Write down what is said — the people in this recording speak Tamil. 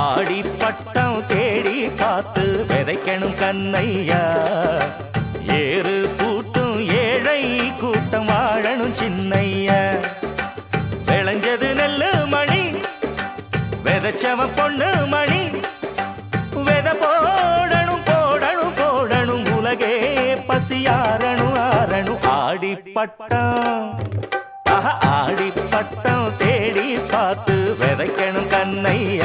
ஆடி பட்டம் தேடி பார்த்து விதைக்கணும் கண்ணையா. ஏறு கூட்டும் ஏழை கூட்டம் வாழணும் சின்னையா. விளைஞ்சது நெல்லு மணி விதைச்சவன் பொண்ணு மணி. வித போடணும் போடணும் போடணும் உலகே பசியாரணும் ஆரணும். ஆடி பட்டம் ஆடி பட்டம் தேடி பார்த்து விதைக்கணும் கண்ணையா.